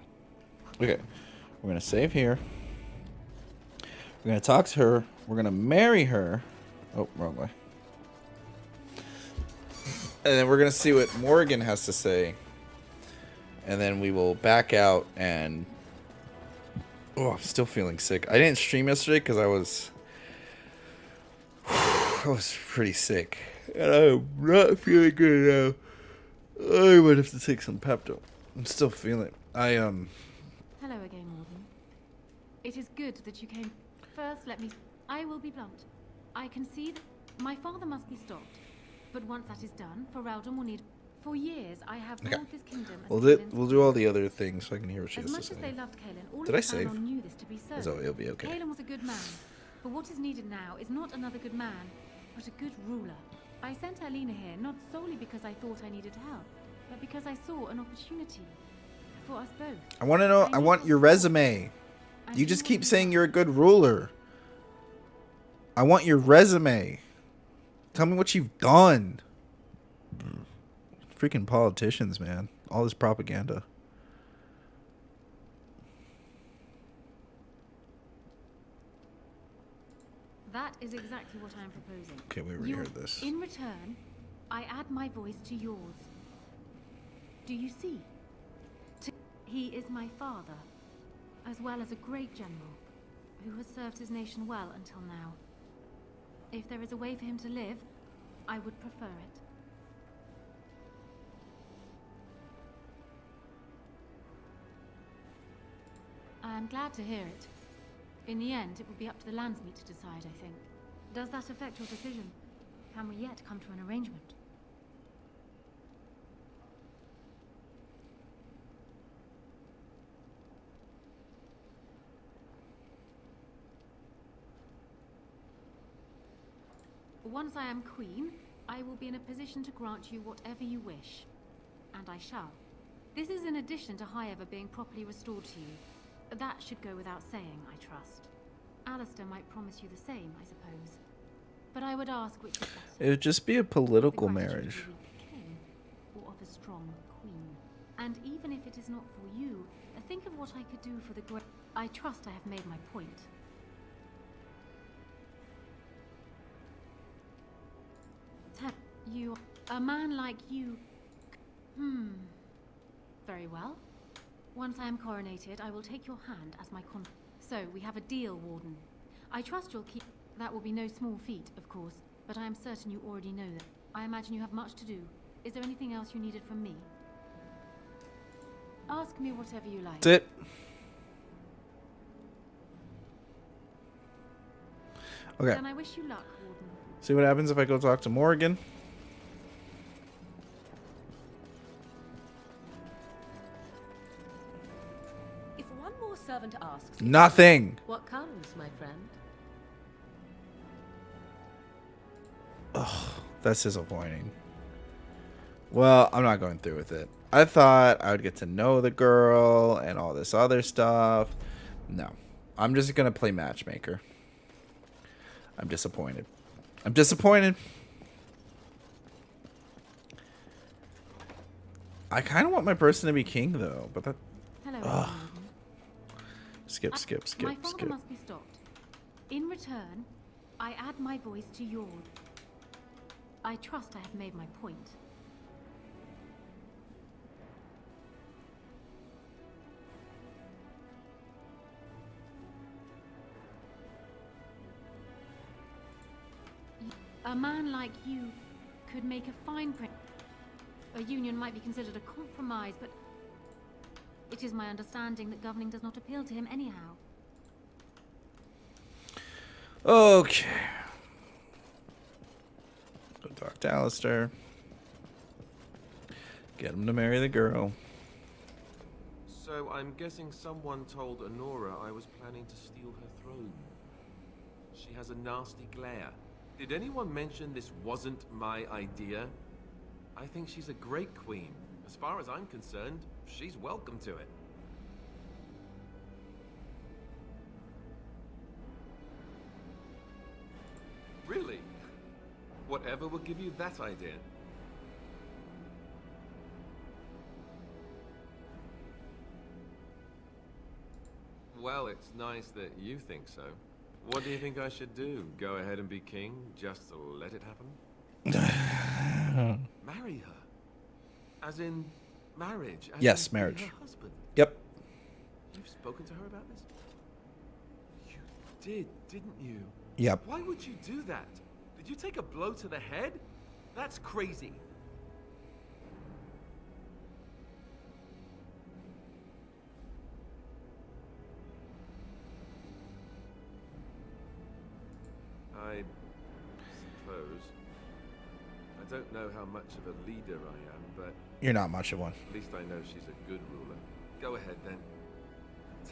play. Okay, we're gonna save here. We're gonna talk to her. We're gonna marry her. Oh, wrong way. And then we're gonna see what Morgan has to say. And then we will back out and... Oh, I'm still feeling sick. I didn't stream yesterday because I was pretty sick. And I'm not feeling good now. I might have to take some Pepto. I'm still feeling it. Hello again, Morgan. It is good that you came. First, I will be blunt. I concede my father must be stopped. But once that is done, Ferelden will need... For years, I have ruled this kingdom. We'll do all the other things so I can hear what she has to say. As much as they loved Kaelin, all Did I of save? Sauron knew this to be so. So it'll be okay. Kaelin was a good man. But what is needed now is not another good man, but a good ruler. I sent Alina here not solely because I thought I needed help, but because I saw an opportunity for us both. I want to know. I want your resume. You just keep saying you're a good ruler. I want your resume. Tell me what you've done. Freaking politicians, man. All this propaganda. That is exactly what I'm proposing. Okay, we already heard this. In return, I add my voice to yours. Do you see? He is my father, as well as a great general, who has served his nation well until now. If there is a way for him to live, I would prefer it. I am glad to hear it. In the end, it will be up to the Landsmeet to decide, I think. Does that affect your decision? Can we yet come to an arrangement? Once I am queen, I will be in a position to grant you whatever you wish. And I shall. This is in addition to Highever being properly restored to you. That should go without saying, I trust. Alistair might promise you the same, I suppose. But I would ask which is better. It would just be a political The gratitude marriage. of a weak king, or of a strong queen. And even if it is not for you, think of what I could do for the great... I trust I have made my point. You... A man like you... Very well. Once I am coronated, I will take your hand as my con... So, we have a deal, Warden. I trust you'll keep... That will be no small feat, of course, but I am certain you already know that. I imagine you have much to do. Is there anything else you needed from me? Ask me whatever you like. That's it. Okay. Then I wish you luck, Warden. See what happens if I go talk to Morgan. If one more servant asks... Nothing. What comes, my friend? Ugh, that's disappointing. Well, I'm not going through with it. I thought I would get to know the girl and all this other stuff. No. I'm just going to play matchmaker. I'm disappointed. I'm disappointed. I kind of want my person to be king, though. But that... Hello, Ugh. Warden. Skip. My father must be stopped. In return, I add my voice to yours. I trust I have made my point. A man like you could make a fine prince. A union might be considered a compromise, but it is my understanding that governing does not appeal to him anyhow. Okay. Go talk to Alistair. Get him to marry the girl. So I'm guessing someone told Honora I was planning to steal her throne. She has a nasty glare. Did anyone mention this wasn't my idea? I think she's a great queen. As far as I'm concerned, she's welcome to it. Whatever will give you that idea? Well, it's nice that you think so. What do you think I should do? Go ahead and be king, just to let it happen? Marry her? As in marriage? As Yes, in marriage. her husband? Yep. You've spoken to her about this? You did, didn't you? Yep. Why would you do that? Did you take a blow to the head? That's crazy. I suppose. I don't know how much of a leader I am, but You're not much of one. at least I know she's a good ruler. Go ahead then.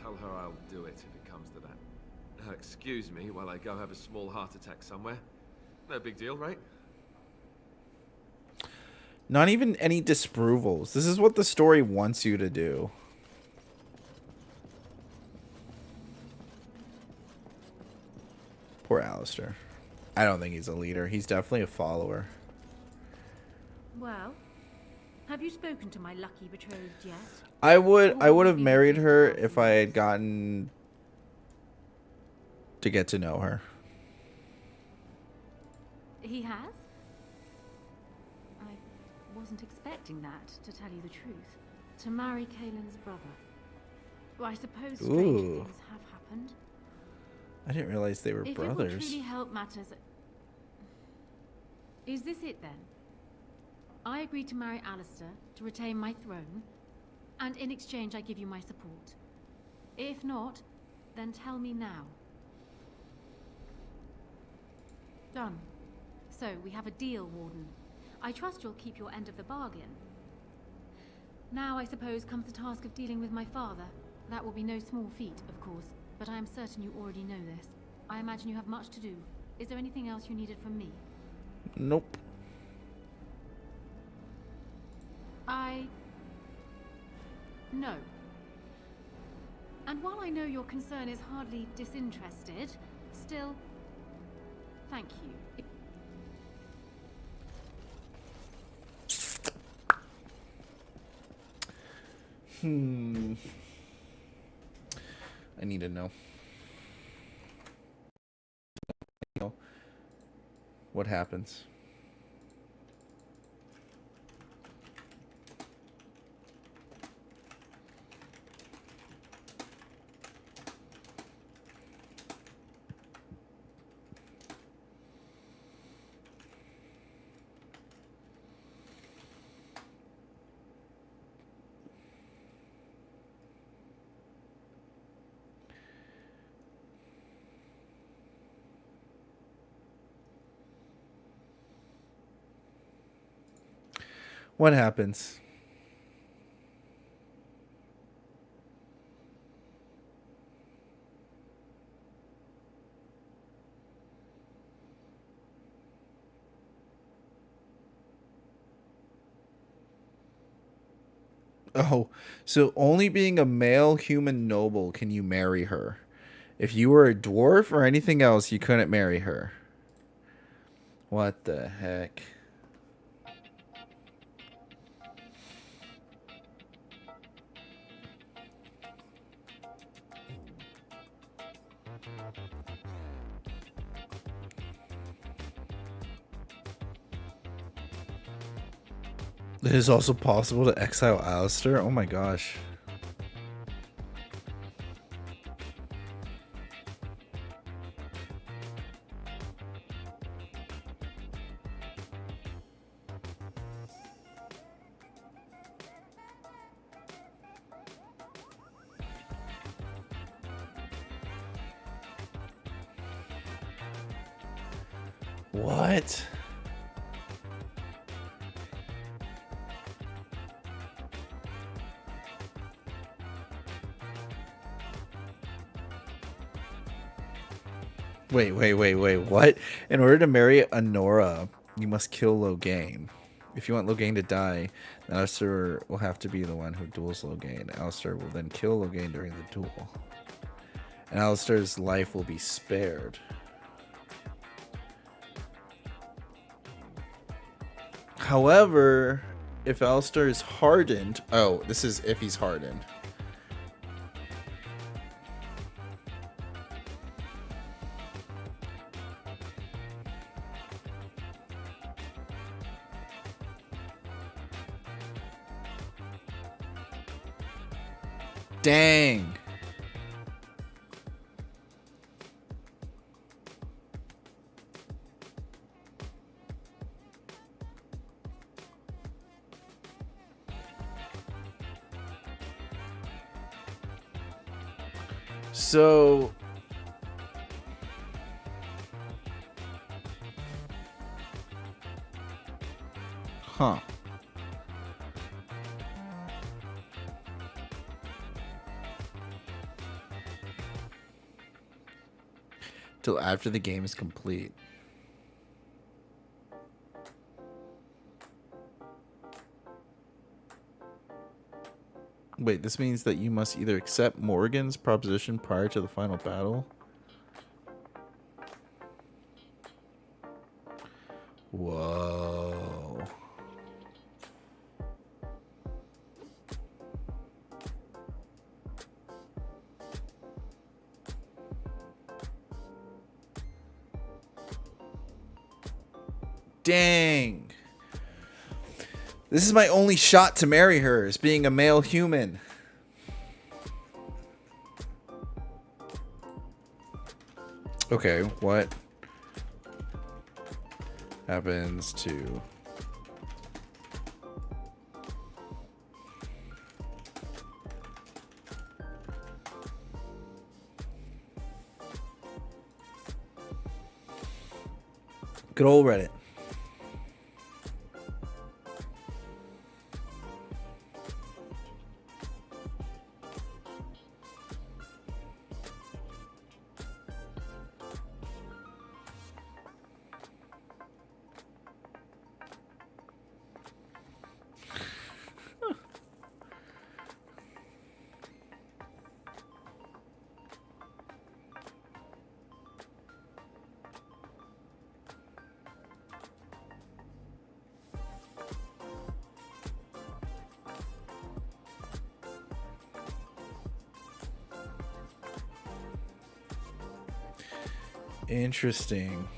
Tell her I'll do it if it comes to that. Excuse me while I go have a small heart attack somewhere. No big deal, right? Not even any disapprovals. This is what the story wants you to do. Poor Alistair. I don't think he's a leader. He's definitely a follower. Well, have you spoken to my lucky betrothed yet? I would have married her if I had gotten to get to know her. He has? I wasn't expecting that, to tell you the truth. To marry Kaelin's brother. Well, I suppose strange Ooh. things have happened. I didn't realize they were If it will brothers. truly help matters... Is this it then? I agreed to marry Alistair to retain my throne, and in exchange I give you my support. If not, then tell me now. Done. So, we have a deal, Warden. I trust you'll keep your end of the bargain. Now, I suppose, comes the task of dealing with my father. That will be no small feat, of course, but I am certain you already know this. I imagine you have much to do. Is there anything else you needed from me? Nope. No. And while I know your concern is hardly disinterested, still, thank you. I need to know. What happens? What happens? Oh, so only being a male human noble can you marry her. If you were a dwarf or anything else, you couldn't marry her. What the heck? It is also possible to exile Alistair? Oh my gosh. What? Wait, what? In order to marry Honora, you must kill Logain. If you want Logain to die, then Alistair will have to be the one who duels Logain. Alistair will then kill Logain during the duel. And Alistair's life will be spared. However, if Alistair is hardened... Oh, this is if he's hardened. Dang. So till after the game is complete. Wait, this means that you must either accept Morgan's proposition prior to the final battle. Whoa. Dang. This is my only shot to marry her, is being a male human. Okay, what happens to... Good old Reddit. Interesting.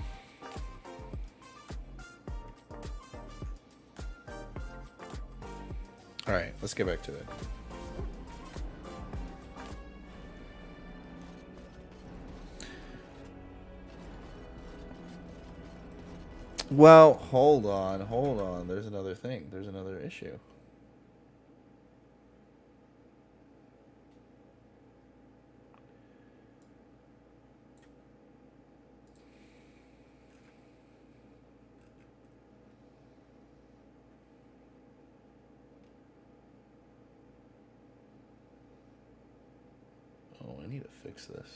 All right, let's get back to it. Well, hold on. There's another thing. There's another issue. Oh, I need to fix this.